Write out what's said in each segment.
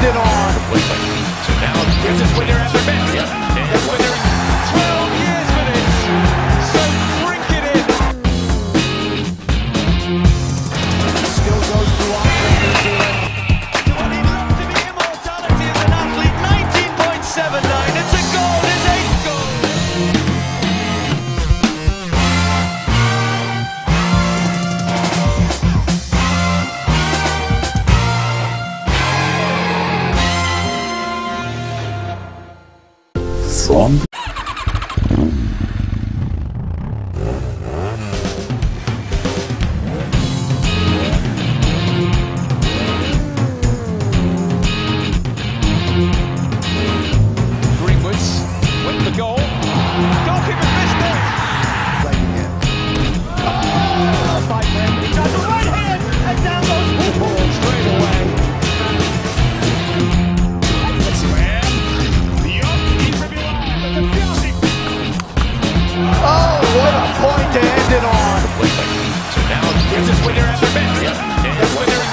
ended on. So now this is when they're at their best. And it's when they're 12 years for this. So drink it in. Still goes through Ireland, New Zealand. Do I need love to be immortality as an athlete? 19.79. It's a goal. It's 8 goals. From Greenwood's went for goal. Goalkeeper missed it. Fight him. He tries a right hand and down goes Woodhall straight away. Oh, what a point to end it on. So now this is when they're at their best. And it's when they're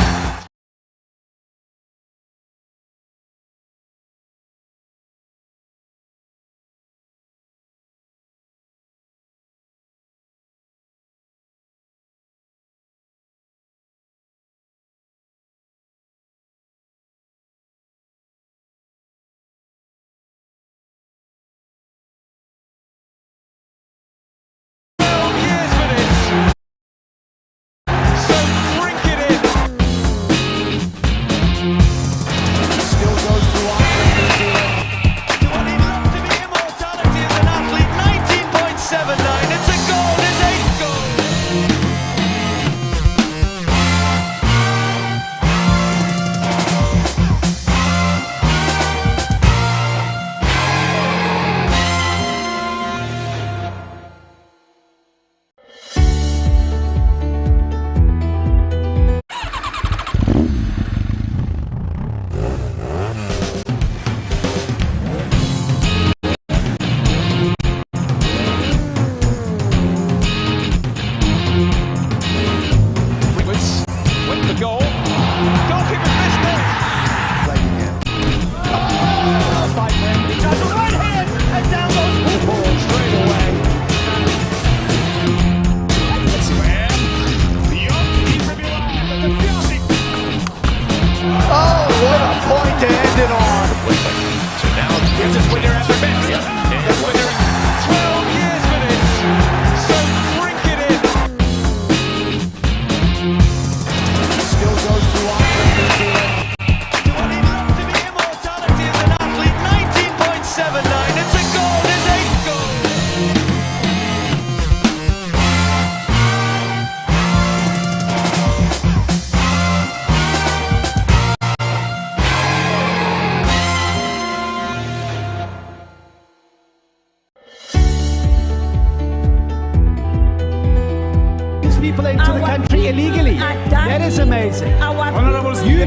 people into the country illegally. That is amazing. Honourables, you...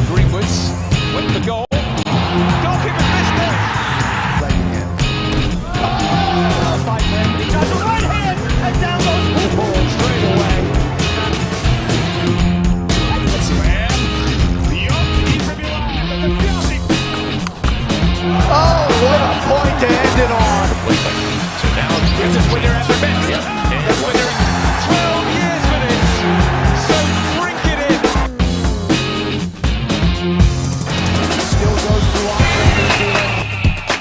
Greenwood's went for goal. Goalkeeper missed it. Fight him. He tries a right hand and down goes Woodhall straight away. Oh, what a point to end it on. So now this is when they're at their best. And it's when they're 12 years for this. So drink it in. Still goes through Ireland, New Zealand.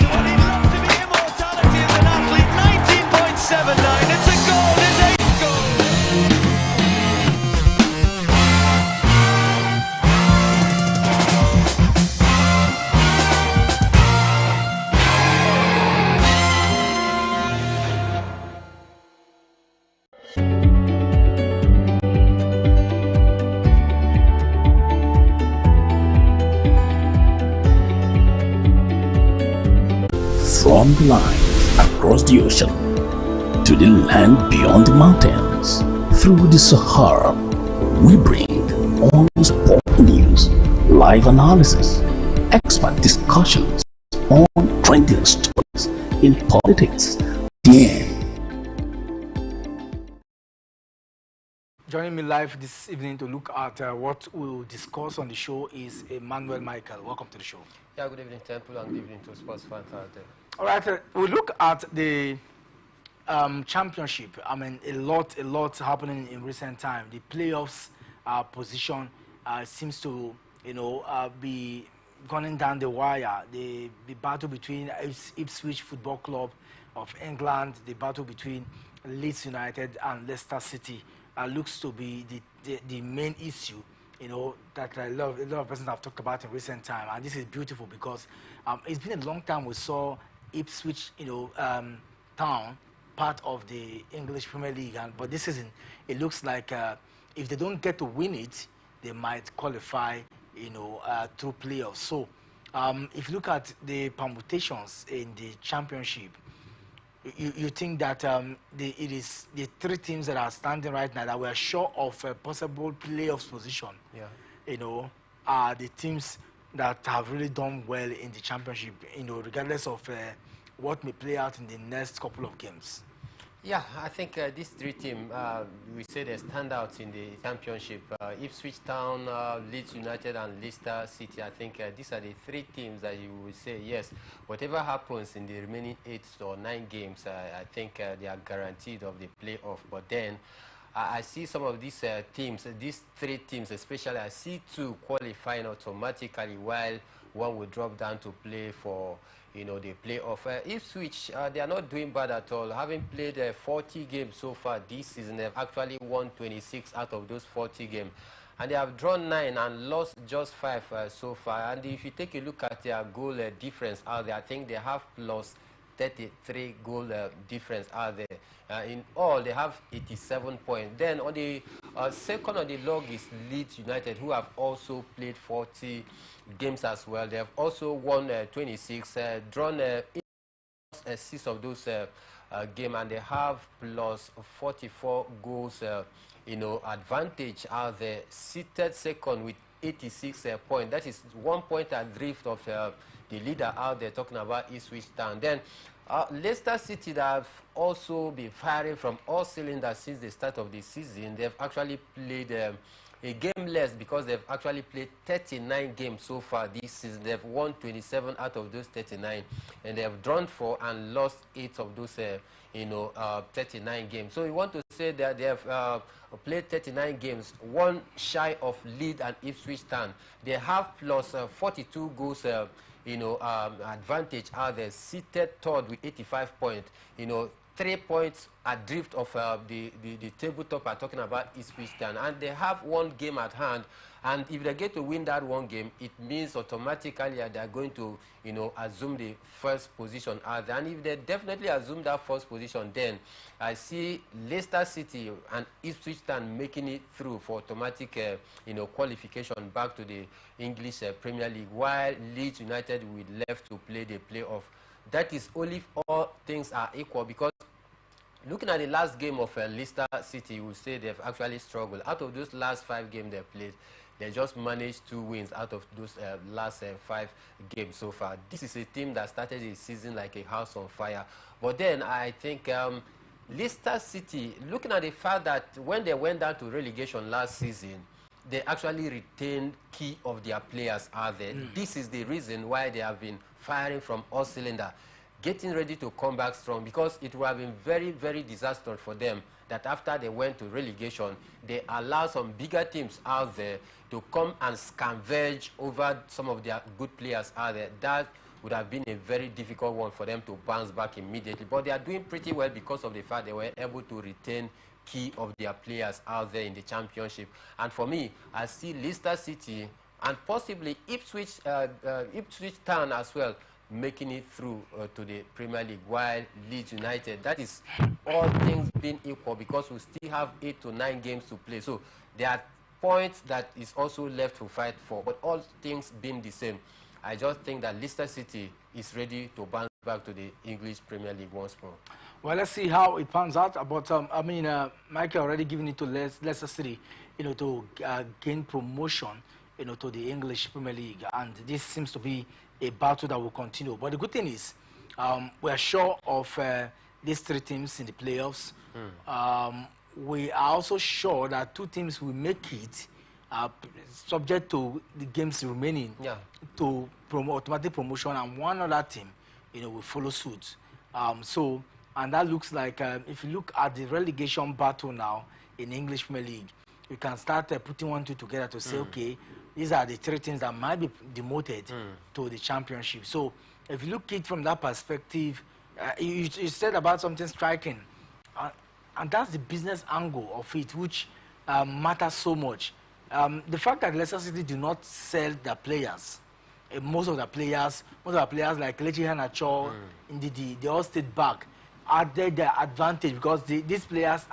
Do I need love to be immortality as an athlete? 19.79. It's a goal. It's 8 goals. from the line across the ocean to the land beyond the mountains, through the Sahara, we bring all sport news, live analysis, expert discussions, on trending stories in politics. Then, joining me live this evening to look at what we'll discuss on the show is Emmanuel Michael. Welcome to the show. Yeah, good evening, Temple, and good evening to sports fans out there. All right, we'll look at the championship. I mean, a lot happening in recent time. The playoffs position seems to, be gunning down the wire. The battle between Ipswich Football Club of England, the battle between Leeds United and Leicester City looks to be the main issue, that a lot of persons have talked about in recent time. And this is beautiful because it's been a long time we saw Ipswich, Town part of the English Premier League, but this season it looks like if they don't get to win it, they might qualify, through playoffs. So if you look at the permutations in the championship, you think that it is the three teams that are standing right now that we're sure of a possible playoffs position, are the teams that have really done well in the championship, regardless of what may play out in the next couple of games. Yeah, I think these three teams, we say they're standouts in the championship. Ipswich Town, Leeds United, and Leicester City. I think these are the three teams that you will say, yes, whatever happens in the remaining 8 or 9 games, I think they are guaranteed of the playoff. But then I see some of these teams, these three teams especially, I see 2 qualifying automatically while one will drop down to play for the playoff. Ipswich, they are not doing bad at all. Having played 40 games so far this season, they've actually won 26 out of those 40 games. And they have drawn 9 and lost just 5 so far. And if you take a look at their goal difference out there, I think they have plus 33 goal difference out there. In all, they have 87 points. Then on the second on the log is Leeds United, who have also played 40 games as well. They have also won 26, drawn 6 of those games, and they have plus 44 goals, advantage out there. Seated second with 86 points. That is 1 point adrift of the leader out there, talking about Ipswich Town. Then Leicester City, that have also been firing from all cylinders since the start of the season. They've actually played a game less because they've actually played 39 games so far this season. They've won 27 out of those 39, and they have drawn 4 and lost 8 of those 39 games. So you want to say that they have played 39 games, 1 shy of Leeds and Ipswich Town. They have plus 42 goals advantage out there, seated third with 85 points. 3 points adrift of the tabletop are talking about Ipswich Town, and they have 1 game at hand. And if they get to win that 1 game, it means automatically they are going to, assume the first position out there. And if they definitely assume that first position, then I see Leicester City and Ipswich Town making it through for automatic, qualification back to the English Premier League, while Leeds United will left to play the playoff. That is only if all things are equal, because looking at the last game of Leicester City, you will say they've actually struggled. Out of those last 5 games they played, they just managed 2 wins out of those last 5 games so far. This is a team that started the season like a house on fire. But then I think Leicester City, looking at the fact that when they went down to relegation last season, they actually retained key of their players out there. This is the reason why they have been firing from all cylinders, getting ready to come back strong, because it would have been very, very disastrous for them that after they went to relegation, they allowed some bigger teams out there to come and scavenge over some of their good players out there. That would have been a very difficult one for them to bounce back immediately. But they are doing pretty well because of the fact they were able to retain key of their players out there in the championship. And for me, I see Leicester City and possibly Ipswich Town as well making it through to the Premier League, while Leeds United, that is all things being equal, because we still have 8 to 9 games to play. So there are points that is also left to fight for, but all things being the same, I just think that Leicester City is ready to bounce back to the English Premier League once more. Well, let's see how it pans out. But Michael already given it to Leicester City, to gain promotion, to the English Premier League, and this seems to be a battle that will continue. But the good thing is, we are sure of these 3 teams in the playoffs. We are also sure that 2 teams will make it, subject to the games remaining, to automatic promotion, and 1 other team, will follow suit. And that looks like, if you look at the relegation battle now in English Premier League, you can start putting 1, 2 together to say, okay, these are the 3 teams that might be demoted to the championship. So if you look at it from that perspective, you said about something striking, and that's the business angle of it, which matters so much. The fact that Leicester City do not sell their players, most of the players like Lechi Iheanacho, they all stayed back. Are they their advantage, because these players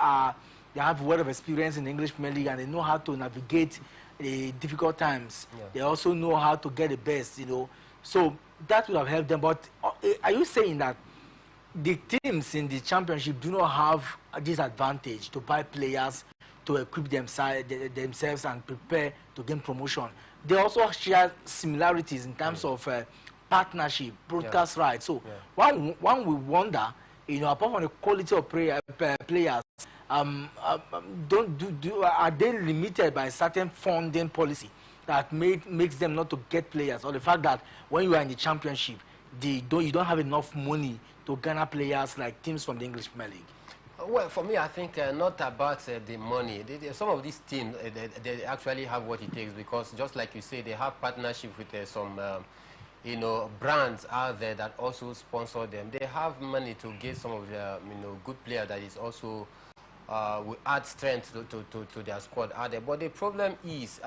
they have a lot of experience in the English Premier League, and they know how to navigate the difficult times. They also know how to get the best, So that would have helped them. But are you saying that the teams in the championship do not have this advantage to buy players to equip themselves and prepare to gain promotion? They also share similarities in terms of partnership, broadcast rights. So one will wonder, apart from the quality of players, are they limited by certain funding policy that makes them not to get players, or the fact that when you are in the championship, you don't have enough money to garner players like teams from the English Premier League? Well, for me, I think not about the money. Some of these teams, they actually have what it takes, because just like you say, they have partnership with some brands out there that also sponsor them. They have money to get some of the good players that is also will add strength to their squad out there. But the problem is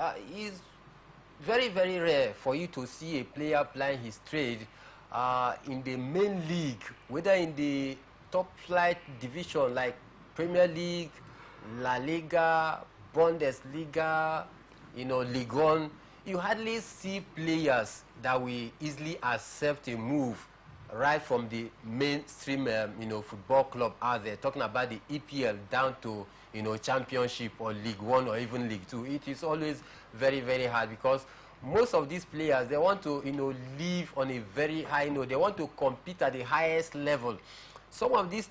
very, very rare for you to see a player plying his trade in the main league, whether in the top flight division like Premier League, La Liga, Bundesliga, Ligue 1. You hardly see players that will easily accept a move right from the mainstream football club out there, talking about the EPL down to Championship or League 1 or even League 2. It is always very, very hard, because most of these players, they want to live on a very high note. They want to compete at the highest level. Some of these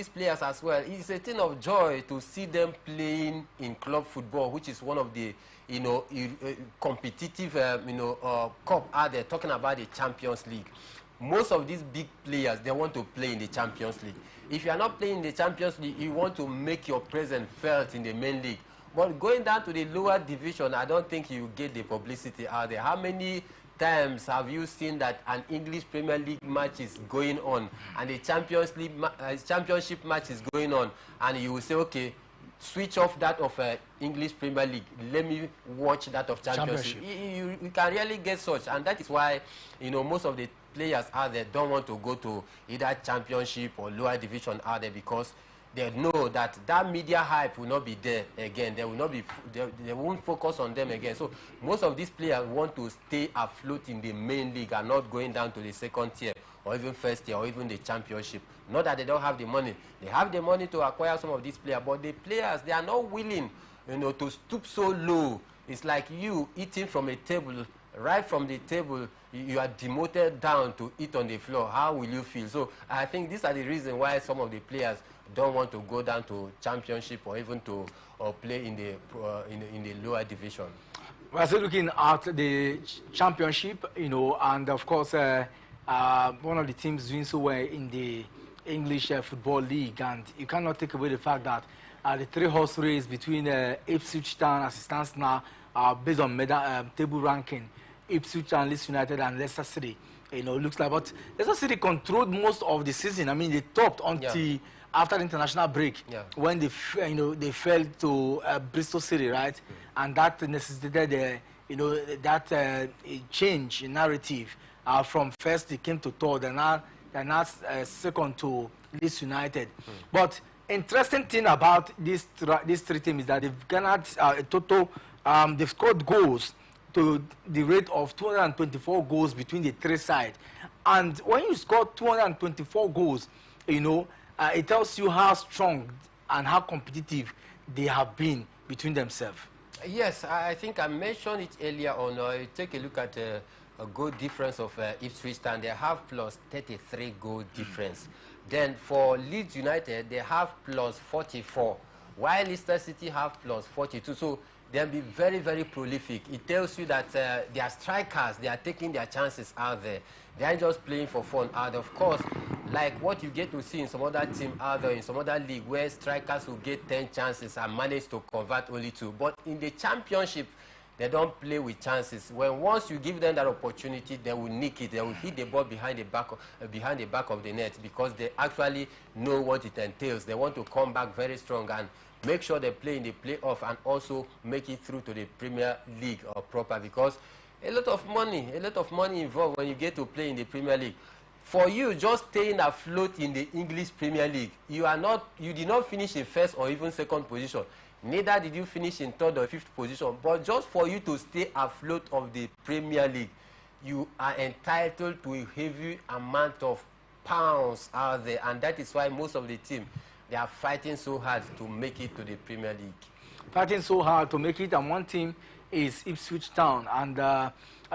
players as well, it's a thing of joy to see them playing in club football, which is one of the competitive cup out there, talking about the Champions League. Most of these big players, they want to play in the Champions League. If you are not playing in the Champions League, you want to make your presence felt in the main league. But going down to the lower division, I don't think you get the publicity out there. How many times have you seen that an English Premier League match is going on and the championship match is going on, and you will say, okay, switch off that of English Premier League, let me watch that of championship. You can really get such, and that is why most of the players out there don't want to go to either championship or lower division out there, because they know that media hype will not be there again. They will not be. They won't focus on them again. So most of these players want to stay afloat in the main league and not going down to the second tier or even first tier or even the championship. Not that they don't have the money. They have the money to acquire some of these players, but the players, they are not willing, to stoop so low. It's like you eating from a table. Right from the table, you are demoted down to eat on the floor. How will you feel? So I think these are the reasons why some of the players don't want to go down to championship or even to play in the lower division. We're still looking at the championship, and of course, one of the teams doing so well in the English Football League, and you cannot take away the fact that the 3-horse race between Ipswich Town, as it stands now, based on table ranking, Ipswich Town, Leeds United, and Leicester City. Looks like, but Leicester City controlled most of the season. I mean, they topped until after the international break, when they fell to Bristol City, right? And that necessitated that change in narrative. From first they came to third, and now second to Leeds United. But interesting thing about these 3 teams is that they've garnered a total. They've scored goals to the rate of 224 goals between the 3 sides. And when you score 224 goals, it tells you how strong and how competitive they have been between themselves. Yes, I think I mentioned it earlier on. Take a look at a goal difference of Ipswich Town. They have plus 33 goal difference. Then for Leeds United, they have plus 44, while Leicester City have plus 42. So they'll be very, very prolific. It tells you that their strikers, they are taking their chances out there. They aren't just playing for fun out. Of course, like what you get to see in some other team out there, in some other league, where strikers will get 10 chances and manage to convert only 2. But in the Championship, they don't play with chances. When once you give them that opportunity, they will nick it. They will hit the ball behind the back of the net, because they actually know what it entails. They want to come back very strong and make sure they play in the playoff and also make it through to the Premier League proper, because a lot of money involved when you get to play in the Premier League. For you, just staying afloat in the English Premier League, you did not finish in first or even second position. Neither did you finish in third or fifth position. But just for you to stay afloat of the Premier League, you are entitled to a heavy amount of pounds out there. And that is why most of the team, they are fighting so hard to make it to the Premier League. Fighting so hard to make it, and one team is Ipswich Town. And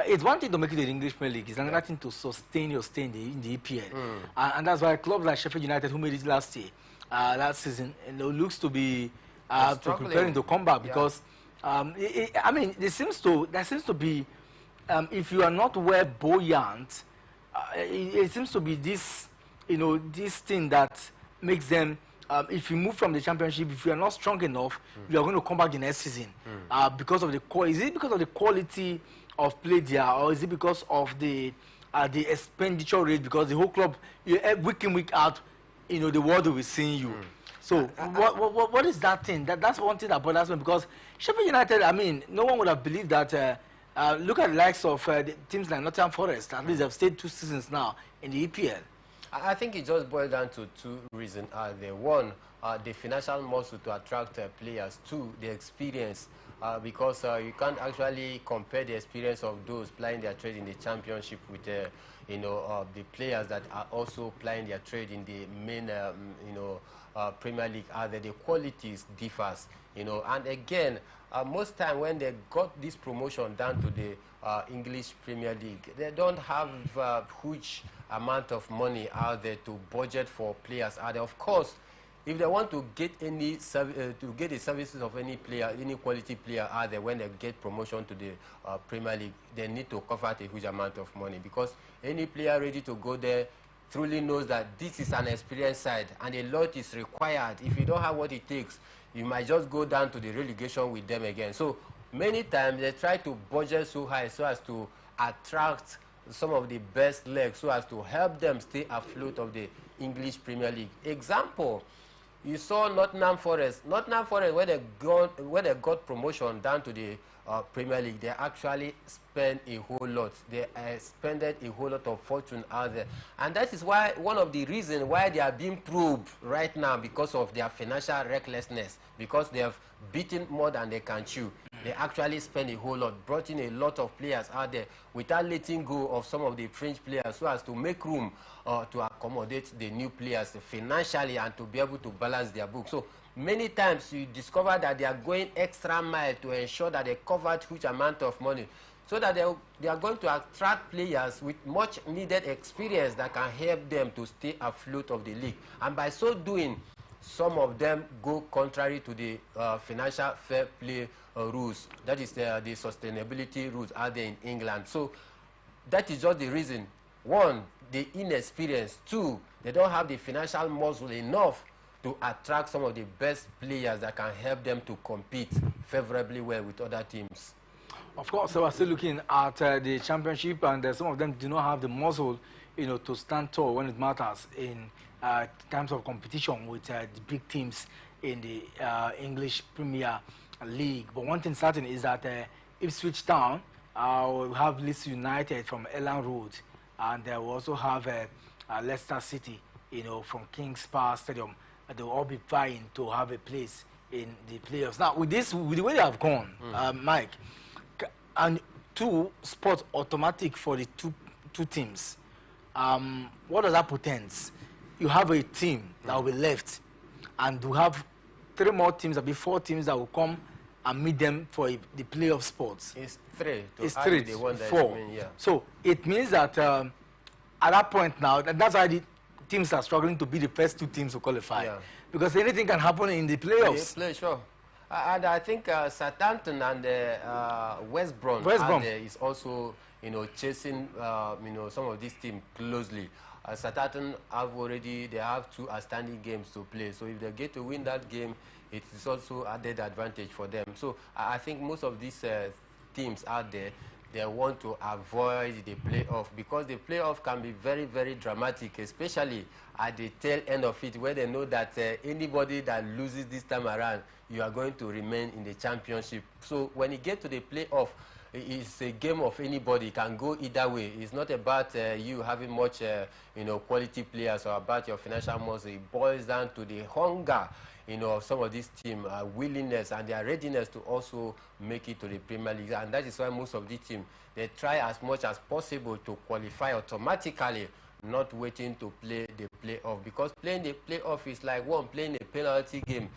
it's one thing to make it to the English Premier League. It's another thing to sustain your stay in the EPL. And that's why clubs like Sheffield United, who made it last season, looks to be preparing to come back, because I mean, there seems to be, if you are not well buoyant, it seems to be this, this thing that makes them, if you move from the Championship, if you are not strong enough, you are going to come back the next season, because of the is it because of the quality of play there, or is it because of the expenditure rate? Because the whole club, week in, week out, the world will be seeing you. So what is that thing? That's one thing that bothers me, because Sheffield United, I mean, no one would have believed that. Look at the likes of the teams like Nottingham Forest. At least they've stayed 2 seasons now in the EPL. I think it just boils down to 2 reasons. One, the financial muscle to attract players. 2, the experience. Because you can't actually compare the experience of those plying their trade in the Championship with the players that are also plying their trade in the main Premier League. The qualities differs, and again, most time when they got this promotion down to the English Premier League, they don't have huge amount of money out there to budget for players out there. Of course, if they want to get the services of any player, any quality player out there, when they get promotion to the Premier League, they need to cover a huge amount of money, because any player ready to go there truly knows that this is an experienced side and a lot is required. If you don't have what it takes, you might just go down to the relegation with them again. So many times they try to budget so high so as to attract some of the best legs, so as to help them stay afloat of the English Premier League. Example, you saw Nottingham Forest. Nottingham Forest, when they got promotion down to the Premier League, they actually spent a whole lot. They spended a whole lot of fortune out there. And that is why, one of the reasons why they are being probed right now, because of their financial recklessness, because they have beaten more than they can chew. They actually spend a whole lot, brought in a lot of players out there without letting go of some of the fringe players, so as to make room to accommodate the new players financially and to be able to balance their books. So many times you discover that they are going extra mile to ensure that they covered huge amount of money, so that they are going to attract players with much needed experience that can help them to stay afloat of the league. And by so doing, some of them go contrary to the financial fair play rules. That is the sustainability rules out there in England. So that is just the reason. 1, the inexperience. 2, they don't have the financial muscle enough to attract some of the best players that can help them to compete favorably well with other teams. Of course, so we're still looking at the Championship, and some of them do not have the muscle, to stand tall when it matters in terms of competition with the big teams in the English Premier League. But one thing certain is that Ipswich Town will have Leeds United from Elland Road, and they will also have Leicester City, from King's Power Stadium. They will all be vying to have a place in the playoffs. Now, with the way they have gone, Mike, and 2 spots automatic for the two teams. What does that portend? You have a team that will be left, and you have 3 more teams, that'll be 4 teams that will come and meet them for the playoff spots. It's three. It's three, the one that 4. yeah. So it means that at that point now, that's why the teams are struggling to be the first 2 teams to qualify. Yeah. Because anything can happen in the playoffs. Play, sure. And I think Southampton and West Brom is also, chasing, some of these teams closely. Southampton they have 2 outstanding games to play. So if they get to win that game, it is also added advantage for them. So I think most of these teams out there, they want to avoid the playoff, because the playoff can be very, very dramatic, especially at the tail end of it, where they know that anybody that loses this time around, you are going to remain in the championship. So when you get to the playoff, it's a game of anybody. It can go either way. It's not about you having much, quality players, or about your financial muscle. It boils down to the hunger, of some of these teams, willingness and their readiness to also make it to the Premier League. And that is why most of these teams, they try as much as possible to qualify automatically, not waiting to play the playoff, because playing the playoff is like playing a penalty game.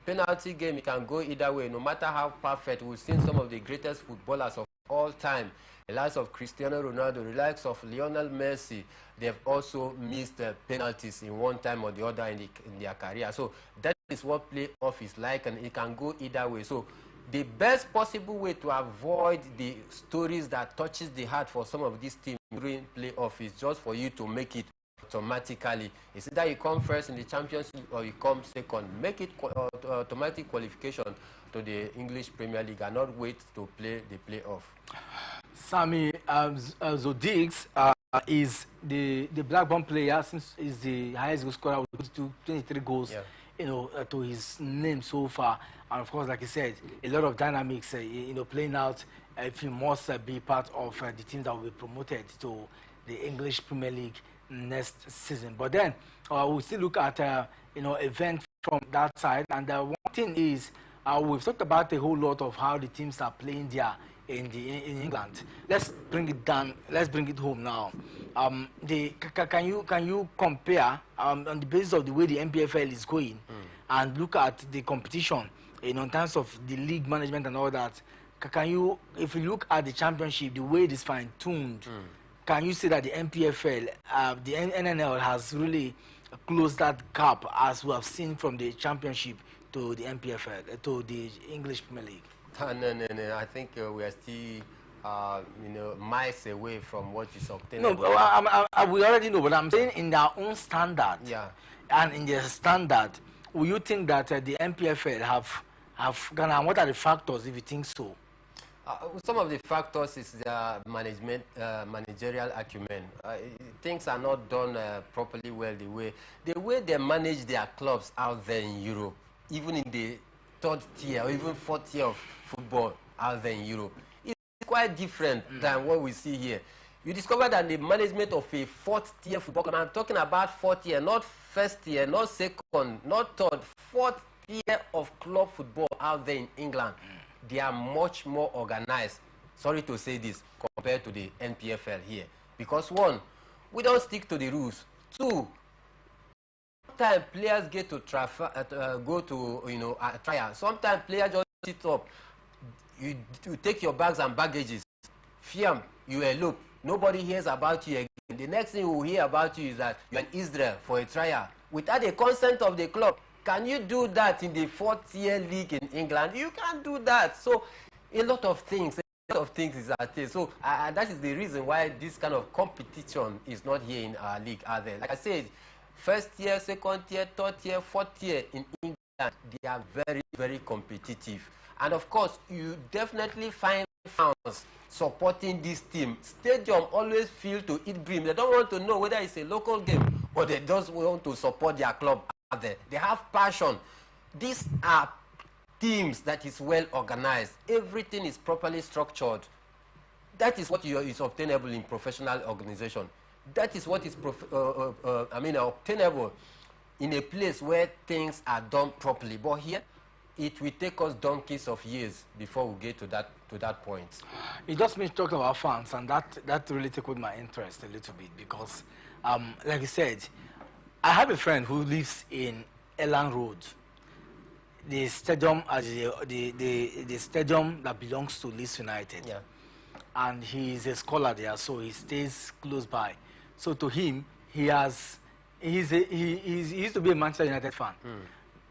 Penalty game, it can go either way, no matter how perfect. We've seen some of the greatest footballers of all time, the likes of Cristiano Ronaldo, the likes of Lionel Messi. They've also missed penalties in one time or the other in their career. So that is what playoff is like, and it can go either way. So the best possible way to avoid the stories that touches the heart for some of these teams during playoff is just for you to make it automatically. It's either you come first in the championship or you come second. Make it automatic qualification to the English Premier League, and not wait to play the playoff. Sammy Zodix is the Blackburn player, since is the highest goal scorer with 23 goals. Yeah. To his name so far, and of course, like I said, a lot of dynamics, playing out. If he must be part of the team that will be promoted to the English Premier League next season. But then we'll still look at event from that side. And one thing is, we've talked about a whole lot of how the teams are playing there in England. Let's bring it down. Let's bring it home now. Can you compare on the basis of the way the NPFL is going, and look at the competition in terms of the league management and all that? Can you, if you look at the championship, the way it is fine-tuned, can you say that the NPFL, the NNL has really closed that gap, as we have seen from the championship to the NPFL, to the English Premier League? No. I think we are still, miles away from what is obtained. No, we already know, but I'm saying in their own standard. Yeah. And in their standard, will you think that the NPFL have gone? And what are the factors, if you think so? Some of the factors is the managerial acumen. Things are not done properly well the way they manage their clubs out there in Europe, even in the 3rd tier or even 4th tier of football out there in Europe. It's quite different than what we see here. You discover that the management of a 4th tier football club, I'm talking about 4th tier, not 1st tier, not 2nd, not 3rd, 4th tier of club football out there in England. They are much more organized, sorry to say this, compared to the NPFL here. Because 1, we don't stick to the rules. 2, sometimes players get to go to a trial. Sometimes players just sit up. You take your bags and baggages, fiam, you elope. Nobody hears about you again. The next thing we will hear about you is that you're in Israel for a trial without the consent of the club. Can you do that in the 4th tier league in England? You can't do that. So a lot of things is at stake. So that is the reason why this kind of competition is not here in our league out there. Like I said, 1st tier, 2nd tier, 3rd tier, 4th tier in England, they are very, very competitive. And of course, you definitely find fans supporting this team. Stadium always feel to eat green. They don't want to know whether it's a local game or they just want to support their club out there. They have passion. These are teams that is well organized. Everything is properly structured. That is what is obtainable in professional organization. That is what is obtainable in a place where things are done properly. But here, it will take us donkeys of years before we get to that point. It just means talking about fans, and that really tickled my interest a little bit, because, like I said, I have a friend who lives in Elland Road. the stadium as the stadium that belongs to Leeds United. Yeah. And he is a scholar there, so he stays close by. So to him, he used to be a Manchester United fan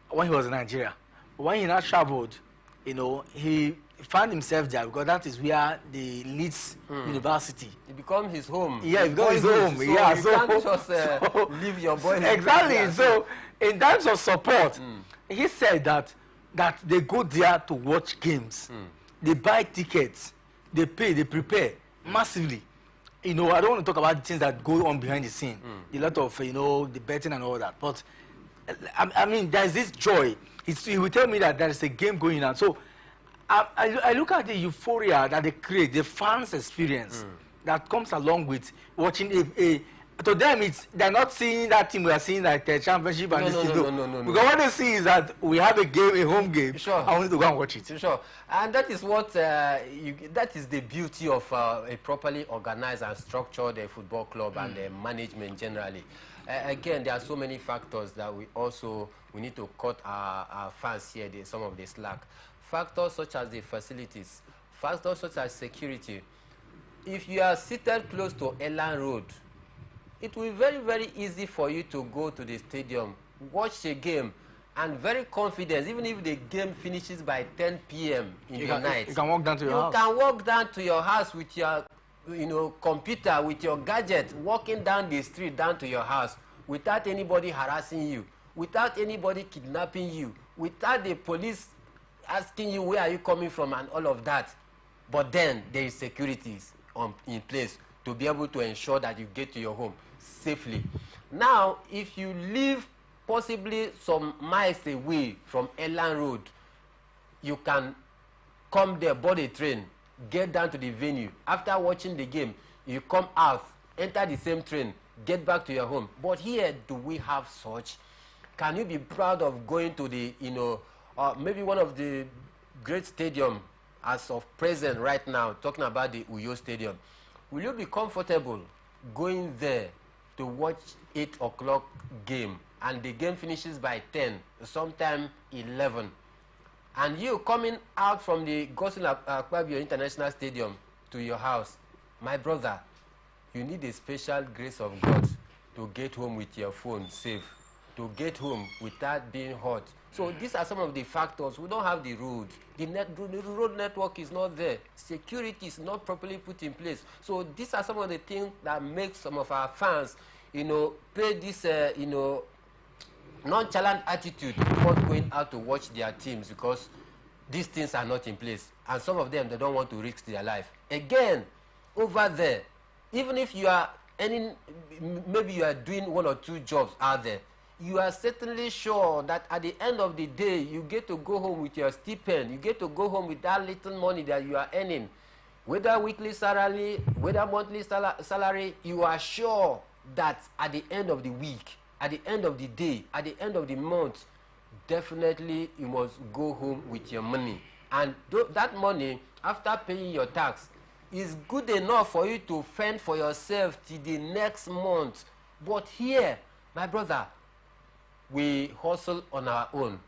when he was in Nigeria. When he now traveled, you know, he found himself there because that is where the Leeds University. It becomes his home. Yeah, it becomes his home. So yeah, you so can't just leave your boy. Exactly. Yeah. So in terms of support, he said that they go there to watch games. They buy tickets, they pay, they prepare massively. You know, I don't want to talk about the things that go on behind the scene, a lot of, you know, the betting and all that. But I mean, there's this joy. He will tell me that there is a game going on. So I look at the euphoria that they create, the fans' experience that comes along with watching to them, they're not seeing that team we are seeing like the championship and this thing. No. Because what they see is that we have a game, a home game. Sure. I want to go and watch it. Sure. And that is what that is the beauty of a properly organized and structured football club and management generally. Again, there are so many factors that we need to cut our fans here some of the slack. Factors such as the facilities, factors such as security. If you are seated close to Elland Road, it will be very, very easy for you to go to the stadium, watch a game, and very confident, even if the game finishes by 10 p.m. in the night. You can walk down to your house. You can walk down to your house with your computer, with your gadget, walking down the street, down to your house, without anybody harassing you, without anybody kidnapping you, without the police asking you where are you coming from and all of that. But then there is securities in place to be able to ensure that you get to your home safely. Now, if you live possibly some miles away from Elland Road, you can come there, board a train, get down to the venue. After watching the game, you come out, enter the same train, get back to your home. But here, do we have such? Can you be proud of going to the, maybe one of the great stadium as of present right now, talking about the Uyo Stadium? Will you be comfortable going there to watch 8 o'clock game and the game finishes by 10, sometime 11, and you coming out from the Gosun Akpabio International Stadium to your house? My brother, you need a special grace of God to get home with your phone safe, to get home without being hurt. So these are some of the factors. We don't have the road. The road network is not there. Security is not properly put in place. So these are some of the things that make some of our fans, pay this, nonchalant attitude before going out to watch their teams, because these things are not in place. And some of them, they don't want to risk their life. Again, over there, even if you are maybe you are doing 1 or 2 jobs out there, you are certainly sure that at the end of the day, you get to go home with your stipend. You get to go home with that little money that you are earning. Whether weekly salary, whether monthly salary, you are sure that at the end of the week, at the end of the day, at the end of the month, definitely you must go home with your money. And that money, after paying your tax, is good enough for you to fend for yourself till the next month. But here, my brother, we hustle on our own.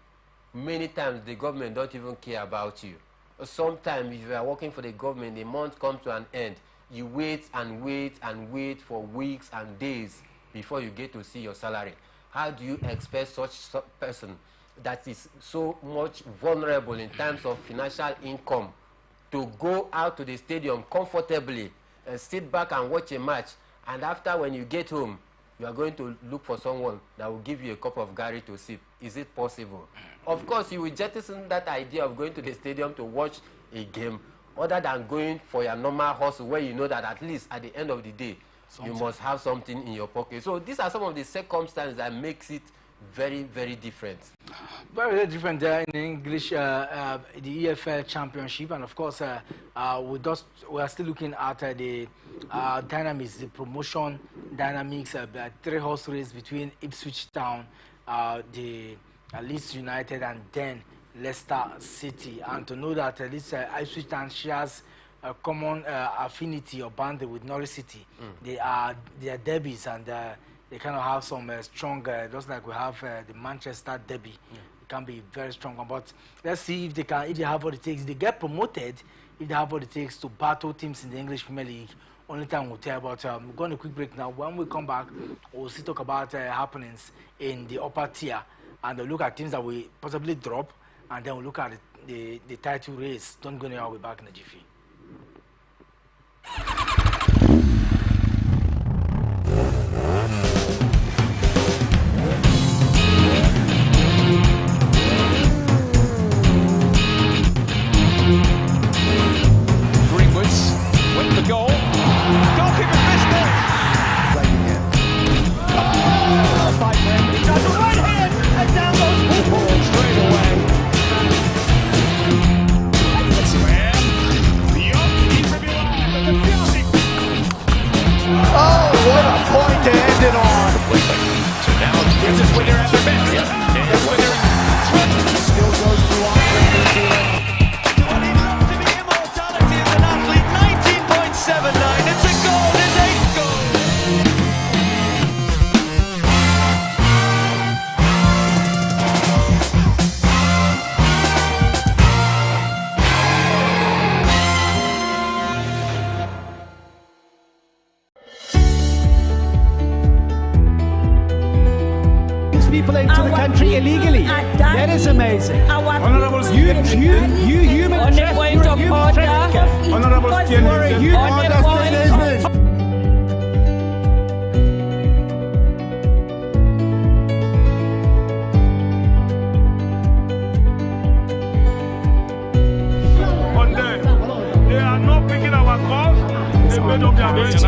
Many times the government don't even care about you. Sometimes if you are working for the government, the month comes to an end. You wait and wait and wait for weeks and days before you get to see your salary. How do you expect such person that is so much vulnerable in terms of financial income to go out to the stadium comfortably, sit back and watch a match, and after when you get home, you are going to look for someone that will give you a cup of Gary to sip? Is it possible? Of course, you will jettison that idea of going to the stadium to watch a game, other than going for your normal hustle, where you know that at least at the end of the day, you must have something in your pocket. So these are some of the circumstances that makes it very, very different. Very, very different there in English, the EFL Championship, and of course, we are still looking at the dynamics, the promotion dynamics, 3-horse race between Ipswich Town, the Leeds United, and then Leicester City. And to know that this Ipswich Town shares a common affinity or boundary with Norwich City. They are derbies, and they kind of have some strong, just like we have the Manchester derby, can be very strong one. But let's see if they can, if they have what it takes. If they get promoted, if they have what it takes to battle teams in the English Premier League. Only time will tell. But we're going to quick break now. When we come back, we'll still talk about happenings in the upper tier, and we'll look at teams that we possibly drop, and then we'll look at the title race. Don't go anywhere. We'll be back in a jiffy. With the goal. Goalkeeper missed it. Right again. Oh! Fight for him. He tries a right hand, and down goes Hooper straight away. Oh, what a point to end it on. So now this is when you're at their best. And when they're Still goes to Andre New Zealand. What he loves to be immortality as an athlete. 19.79. It's a goal. It's 8 goals. People into the country illegally. That is amazing. Honourable You human On the point of order. Honourable you On the point of They are not picking our calls. They made up their minds.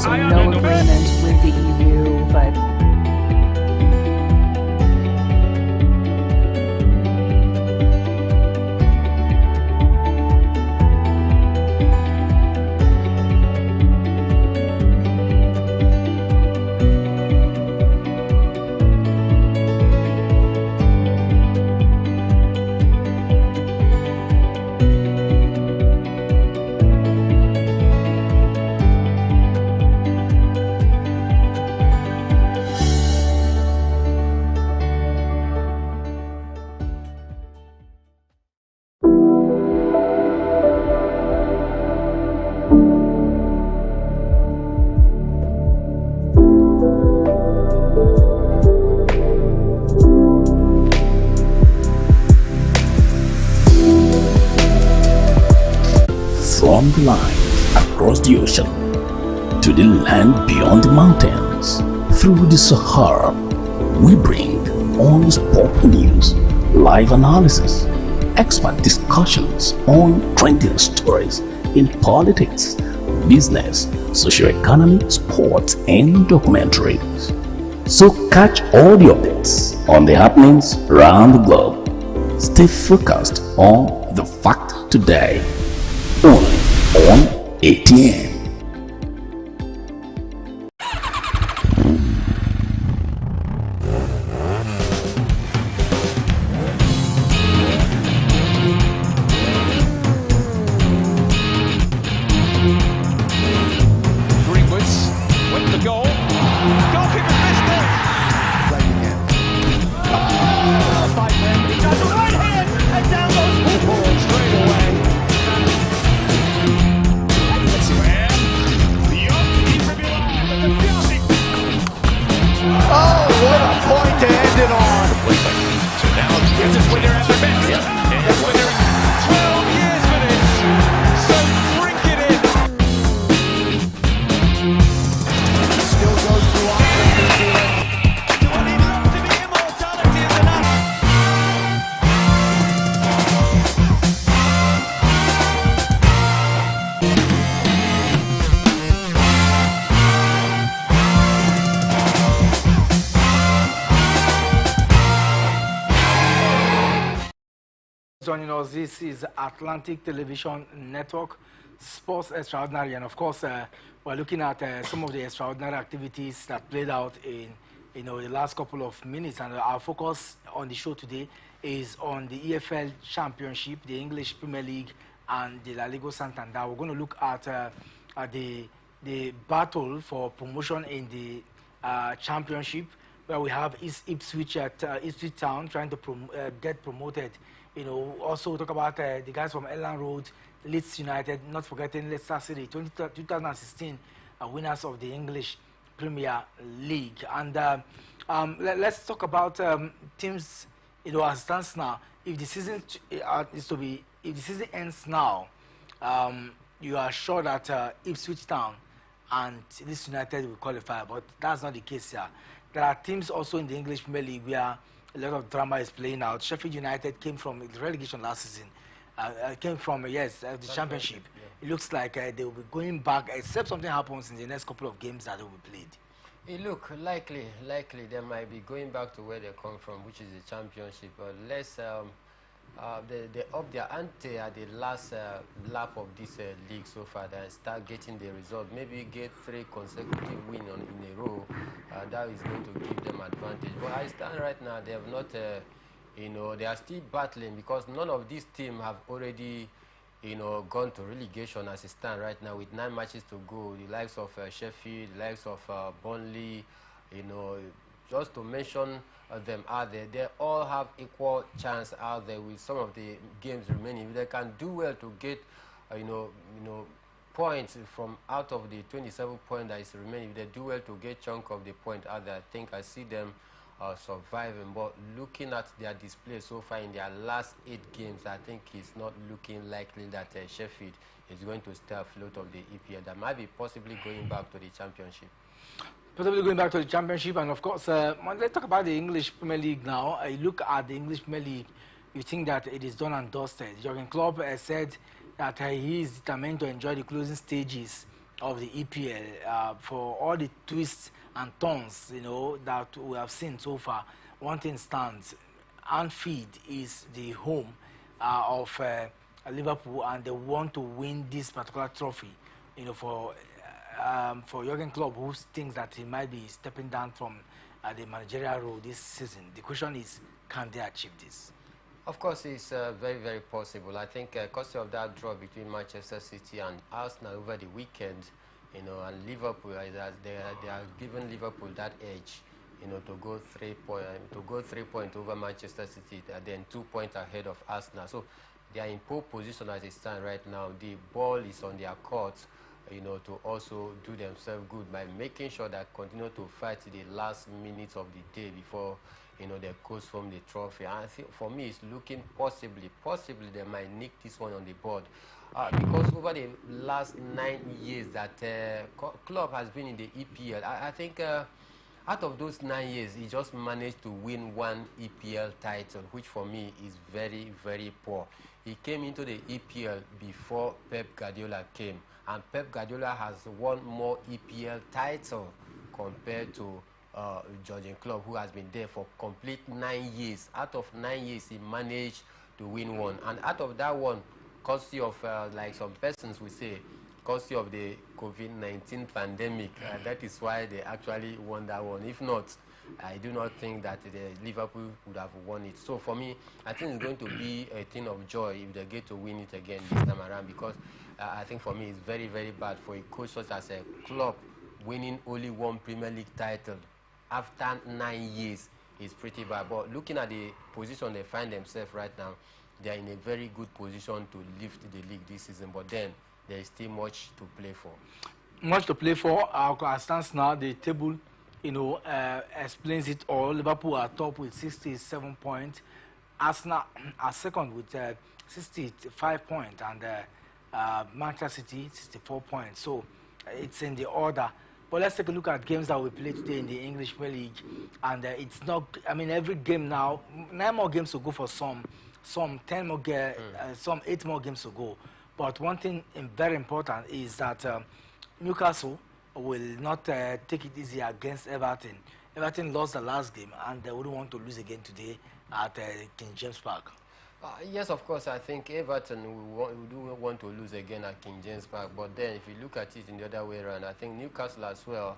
So no agreement with the EU, but From the line across the ocean to the land beyond the mountains, through the Sahara, we bring on sport news, live analysis, expert discussions on trending stories in politics, business, socio-economy, sports, and documentaries. So catch all the updates on the happenings around the globe. Stay focused on the fact today, only on ATN. with the goal. Goalkeeper missed it. Right again. Oh! Fight for him. He tries a right hand, and down goes Hooper straight away. Oh, what a point to end it on. So now this is when you're at their best. And when they're 12 years for this. So drink it in. Still goes to Andre New Zealand. What he loves to be immortality as an athlete. Joining us, this is Atlantic Television Network, Sports Extraordinary, and of course, we're looking at some of the extraordinary activities that played out in the last couple of minutes. And our focus on the show today is on the EFL Championship, the English Premier League, and the La Liga Santander. We're going to look at the battle for promotion in the Championship. where we have Ipswich at Ipswich Town trying to get promoted. You know, also talk about the guys from Elland Road, Leeds United, not forgetting Leicester City, 2016 winners of the English Premier League. And let's talk about teams. You know, as it stands now, if the season if the season ends now, you are sure that Ipswich Town and Leeds United will qualify, but that's not the case here. There are teams also in the English Premier League where a lot of drama is playing out. Sheffield United came from the relegation last season, came from the Championship. Yeah. It looks like they will be going back, except something happens in the next couple of games that they will be played. It look likely they might be going back to where they come from, which is the Championship. Let's they up their ante at the last lap of this league so far. They start getting the result. Maybe get 3 consecutive wins in a row. That is going to give them advantage. But I stand right now, they have not, you know, they are still battling because none of these teams have already, you know, gone to relegation as it stands right now with 9 matches to go. The likes of Sheffield, the likes of Burnley, you know, just to mention them out there, they all have equal chance out there with some of the games remaining. If they can do well to get, you know, points from out of the 27 points that is remaining, if they do well to get chunk of the point out there, I think I see them surviving. But looking at their display so far in their last 8 games, I think it's not looking likely that Sheffield is going to stay afloat of the EPL. That might be possibly going back to the Championship. Possibly going back to the Championship, and of course, let's talk about the English Premier League now. You look at the English Premier League, you think that it is done and dusted. Jurgen Klopp said that he is determined to enjoy the closing stages of the EPL for all the twists and turns, you know, that we have seen so far. One thing stands: Anfield is the home of Liverpool, and they want to win this particular trophy, you know, for Jurgen Klopp, who thinks that he might be stepping down from the managerial role this season. The question is, can they achieve this? Of course, it's very, very possible. I think because of that draw between Manchester City and Arsenal over the weekend, you know, and Liverpool, they are giving Liverpool that edge, you know, to go 3 points over Manchester City, then 2 points ahead of Arsenal. So they are in pole position as it stands right now. The ball is on their court, you know, to also do themselves good by making sure that continue to fight the last minutes of the day before, you know, they coast home the trophy. And I think for me, it's looking possibly they might nick this one on the board. Because over the last 9 years that club has been in the EPL, I think out of those 9 years, he just managed to win 1 EPL title, which for me is very, very poor. He came into the EPL before Pep Guardiola came, and Pep Guardiola has won more EPL titles compared to Jurgen Klopp, who has been there for complete 9 years. Out of 9 years, he managed to win 1, and out of that one, courtesy of like some persons will say, courtesy of the COVID-19 pandemic. That is why they actually won that one. If not, I do not think that the Liverpool would have won it. So for me, I think it's going to be a thing of joy if they get to win it again this time around, because I think for me it's very, very bad for a coach such as a club winning only 1 Premier League title after 9 years is pretty bad. But looking at the position they find themselves right now, they are in a very good position to lift the league this season. But then there is still much to play for. Much to play for. As stands now, the table, you know, explains it all. Liverpool are top with 67 points. Arsenal are second with 65 points, and Manchester City 64 points. So it's in the order. But let's take a look at games that we play today in the English Premier League, and it's not. I mean, every game now, 9 more games to go for some 10 more, some 8 more games to go. But one thing very important is that Newcastle will not take it easy against Everton. Everton lost the last game, and they wouldn't want to lose again today at King James Park. Yes, of course, I think Everton do want to lose again at King James Park. But then if you look at it in the other way around, I think Newcastle as well,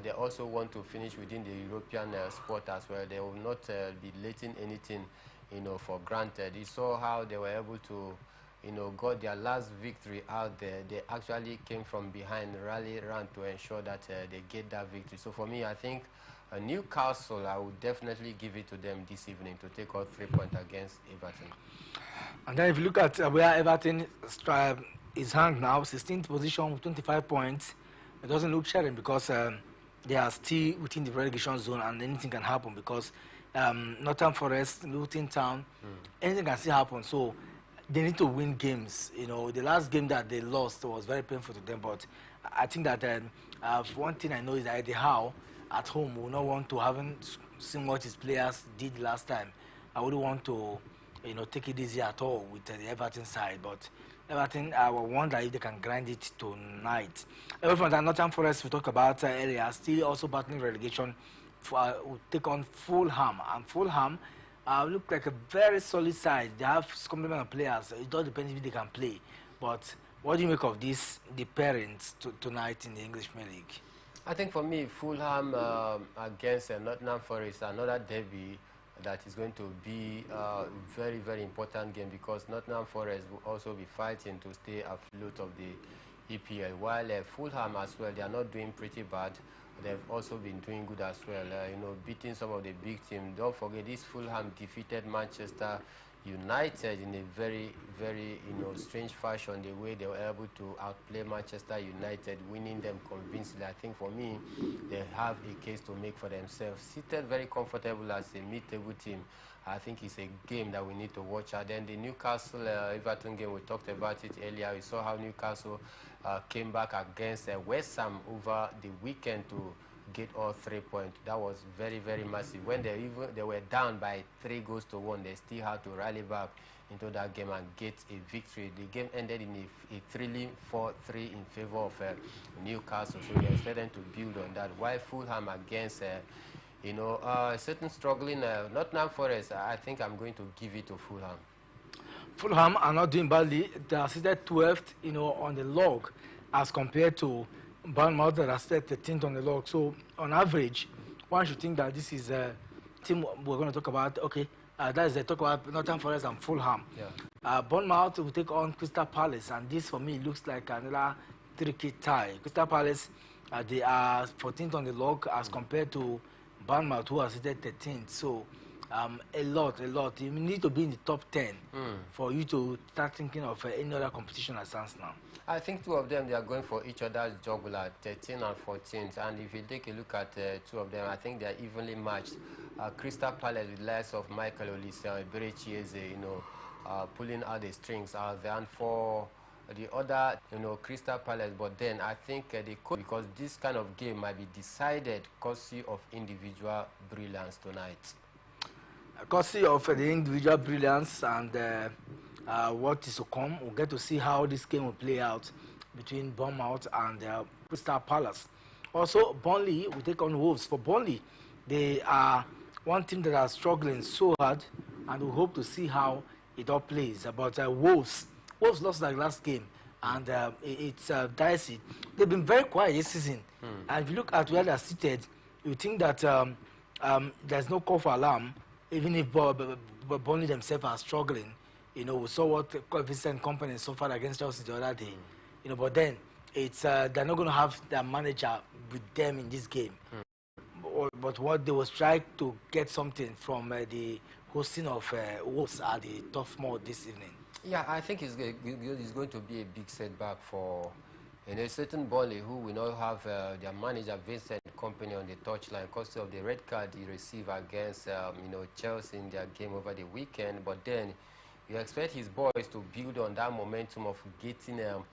they also want to finish within the European spot as well. They will not be letting anything, you know, for granted. You saw how they were able to, got their last victory out there, they actually came from behind, rally around to ensure that they get that victory. So for me, I think Newcastle, I would definitely give it to them this evening to take out 3 points against Everton. And then if you look at where Everton is ranked now, 16th position with 25 points, it doesn't look sharing because they are still within the relegation zone and anything can happen because Nottingham Forest, Luton Town, anything can still happen. So they need to win games. The last game that they lost was very painful to them, but I think that one thing I know is that Eddie Howe at home will not want to, haven't seen what his players did last time. I wouldn't want to take it easy at all with the Everton side, but Everton, I wonder if they can grind it tonight. Away from that, Nottingham Forest we talked about earlier, still also battling relegation, will take on Fulham, and Fulham look like a very solid side. They have complement of players. It all depends if they can play. But what do you make of this, the parents tonight in the English Premier League? I think for me, Fulham against Nottingham Forest, another derby that is going to be a very, very important game because Nottingham Forest will also be fighting to stay afloat of the EPL, while Fulham as well, they are not doing pretty bad. They've also been doing good as well, beating some of the big teams. Don't forget, this Fulham defeated Manchester United in a very, very, strange fashion, the way they were able to outplay Manchester United, winning them convincingly. I think for me, they have a case to make for themselves. Seated very comfortable as a mid-table team. I think it's a game that we need to watch out. Then the Newcastle Everton game, we talked about it earlier. We saw how Newcastle came back against West Ham over the weekend to get all 3 points. That was very, very massive. When they were down by 3 goals to 1, they still had to rally back into that game and get a victory. The game ended in a thrilling 4-3 in favor of Newcastle. So we expect them to build on that. While Fulham against certain struggling Nottingham Forest, I think I'm going to give it to Fulham. Fulham are not doing badly. They are seated 12th, on the log, as compared to Bournemouth that are seated 13th on the log. So on average, one should think that this is a team we're going to talk about. Okay, that is a talk about Nottingham Forest and Fulham. Yeah. Bournemouth will take on Crystal Palace, and this for me looks like another tricky tie. Crystal Palace, they are 14th on the log as compared to Bournemouth, who are seated 13th. So a lot. You need to be in the top 10 for you to start thinking of any other competition as stands now. I think two of them, they are going for each other's jugular, 13 and 14th. And if you take a look at two of them, I think they are evenly matched. Crystal Palace with less of Michael Olise and Berechieze, pulling out the strings out there. And for the other, Crystal Palace, but then I think they could, because this kind of game might be decided courtesy of individual brilliance tonight. Courtesy of the individual brilliance and what is to come, we'll get to see how this game will play out between Bournemouth and Crystal Palace. Also, Burnley will take on Wolves. For Burnley, they are one team that are struggling so hard, and we hope to see how it all plays. But Wolves lost their last game, and it's dicey. They've been very quiet this season. And if you look at where they're seated, you think that there's no call for alarm, even if Burnley themselves are struggling. We saw what Vincent Kompany suffered against Chelsea the other day. But then it's they're not going to have their manager with them in this game. But what they was trying to get something from the hosting of Wolves at the Tough Mode this evening. Yeah, I think it's going to be a big setback for a certain Burnley who will not have their manager Vincent Kompany on the touchline because of the red card he received against Chelsea in their game over the weekend. But then you expect his boys to build on that momentum of getting a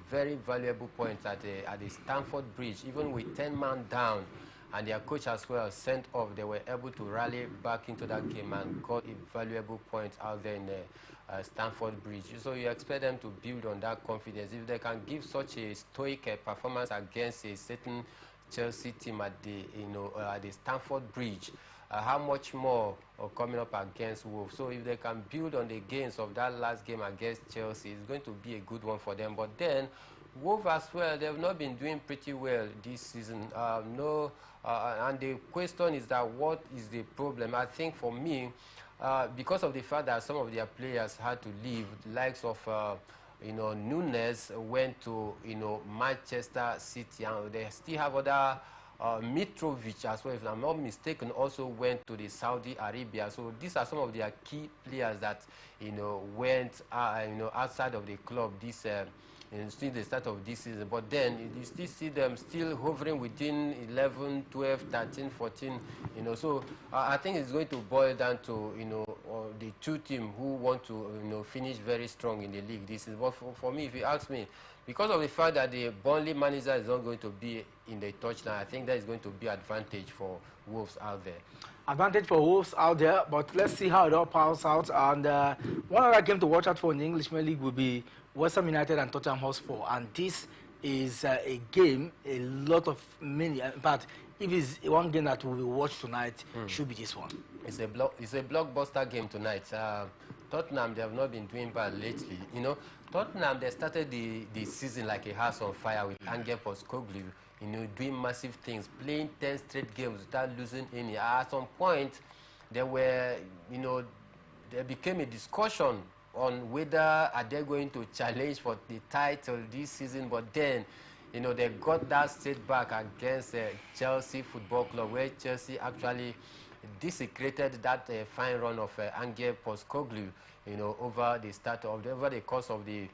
very valuable point at the Stamford Bridge, even with 10 men down. And their coach as well sent off. They were able to rally back into that game and got a valuable point out there in the Stamford Bridge. So you expect them to build on that confidence. If they can give such a stoic performance against a certain Chelsea team at the Stamford Bridge, how much more coming up against Wolves? So if they can build on the gains of that last game against Chelsea, it's going to be a good one for them. But then Wolves as well, they've not been doing pretty well this season. And the question is that what is the problem? I think for me, because of the fact that some of their players had to leave, the likes of Nunes went to Manchester City, and they still have other Mitrovic as well, if I'm not mistaken, also went to the Saudi Arabia. So these are some of their key players that went outside of the club this since the start of this season. But then you still see them still hovering within 11, 12, 13, 14. So I think it's going to boil down to the two teams who want to finish very strong in the league this season. But for me, if you ask me, because of the fact that the Burnley manager is not going to be in the touchline, I think that is going to be advantage for Wolves out there. Advantage for Wolves out there, but let's see how it all pans out. And one other game to watch out for in the English Premier League will be West Ham United and Tottenham Hotspur. And this is a game, a lot of many. In fact, if it's one game that we will watch tonight, should be this one. It's a blockbuster game tonight. Tottenham, they have not been doing bad lately. Tottenham, they started the season like a house on fire with Angel Postecoglou, doing massive things, playing 10 straight games without losing any. At some point, there became a discussion on whether are they going to challenge for the title this season, but then they got that setback against Chelsea Football Club, where Chelsea actually desecrated that fine run of Angel Postecoglou over the course of the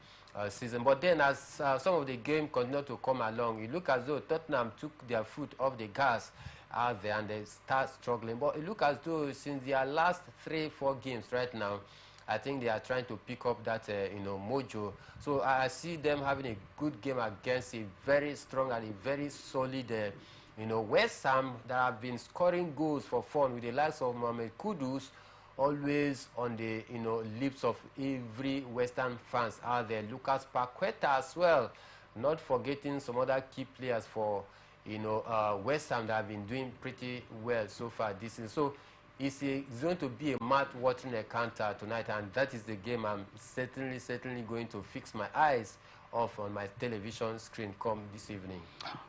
season. But then as some of the game continued to come along, it looked as though Tottenham took their foot off the gas out there and they start struggling. But it looked as though since their last 3-4 games right now, I think they are trying to pick up that mojo. So I see them having a good game against a very strong and a very solid West Ham that have been scoring goals for fun with the likes of Mohamed Kudus, always on the lips of every West Ham fans out there. Lucas Paqueta as well, not forgetting some other key players for West Ham that have been doing pretty well so far this season. So it's going to be a mouth-watering encounter tonight, and that is the game I'm certainly going to fix my eyes off on my television screen come this evening.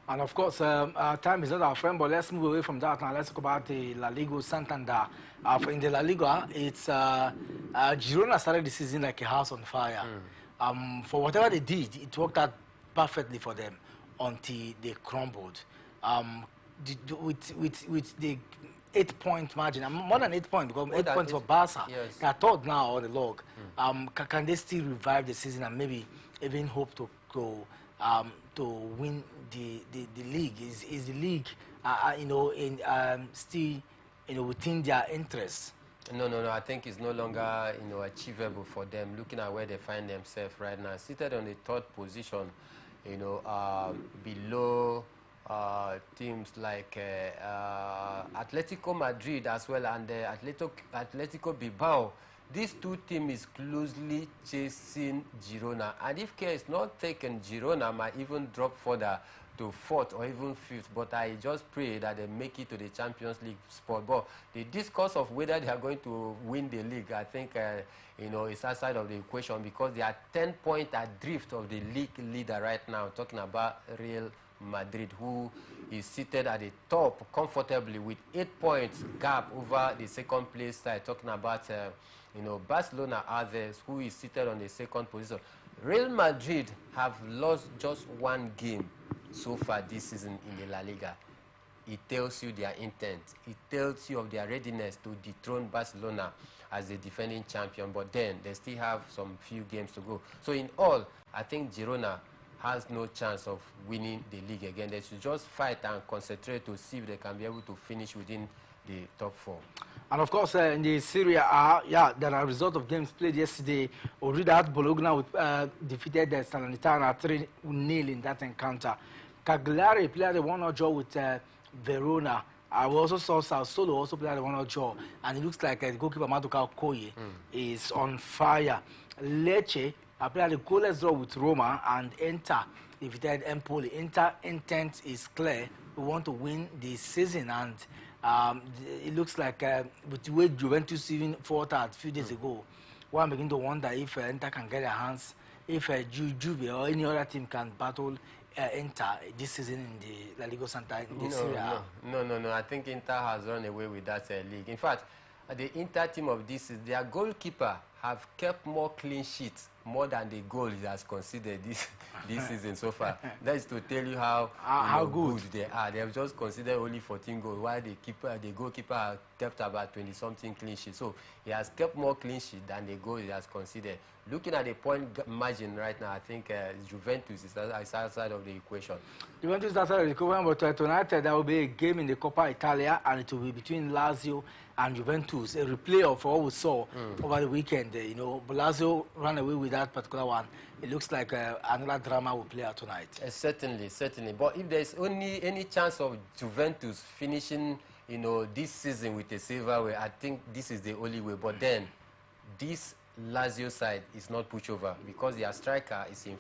And of course, time is not our friend, but let's move away from that now. Let's talk about the La Liga Santander. In the La Liga, it's Girona started the season like a house on fire. For whatever they did, it worked out perfectly for them until they crumbled. With the 8-point margin, more than 8 points, because 8 points for Barca. Yes. They are third now on the log. Can they still revive the season and maybe even hope to win the league? Is the league still within their interests? No. I think it's no longer achievable for them. Looking at where they find themselves right now, seated on the third position, below teams like Atletico Madrid as well and Atletico Bilbao. These two teams is closely chasing Girona, and if care is not taken, Girona might even drop further to 4th or even 5th. But I just pray that they make it to the Champions League spot. But the discourse of whether they are going to win the league, I think is outside of the equation, because they are 10 points adrift of the league leader right now. Talking about Real Madrid, who is seated at the top comfortably with 8 points gap over the second place side. Talking about Barcelona, others, who is seated on the second position. Real Madrid have lost just one game so far this season in the La Liga. It tells you their intent. It tells you of their readiness to dethrone Barcelona as the defending champion. But then they still have some few games to go. So in all, I think Girona has no chance of winning the league again. They should just fight and concentrate to see if they can be able to finish within the top 4. And of course, in the Serie A, there are results of games played yesterday. That Bologna defeated the Salernitana 3-0 in that encounter. Cagliari played a 1-0 draw with Verona. I also saw Sassuolo also played a 1-0 draw, and it looks like the goalkeeper Maduka Okoye is on fire. Lecce played a goalless draw with Roma, and Inter defeated Empoli. Inter intent is clear. We want to win the season, and it looks like with the way Juventus even fought a few days ago, one begin to wonder if Inter can get their hands, if Juve or any other team can battle Inter this season in the La Liga Santander in the Serie A. No. I think Inter has run away with that league. In fact, the Inter team of this is their goalkeeper have kept more clean sheets more than the goal he has conceded this season so far. That is to tell you how good they are. They have just considered only 14 goals, while the goalkeeper has kept about 20-something clean sheets. So he has kept more clean sheets than the goal he has conceded. Looking at the point margin right now, I think Juventus is outside of the equation. Juventus is outside of the equation, but tonight there will be a game in the Coppa Italia, and it will be between Lazio and Juventus, a replay of what we saw over the weekend. You know, but Lazio ran away with that particular one. It looks like another drama will play out tonight. Certainly, certainly. But if there's only any chance of Juventus finishing, you know, this season with a silverware, I think this is the only way. But then, this Lazio side is not pushover because their striker is in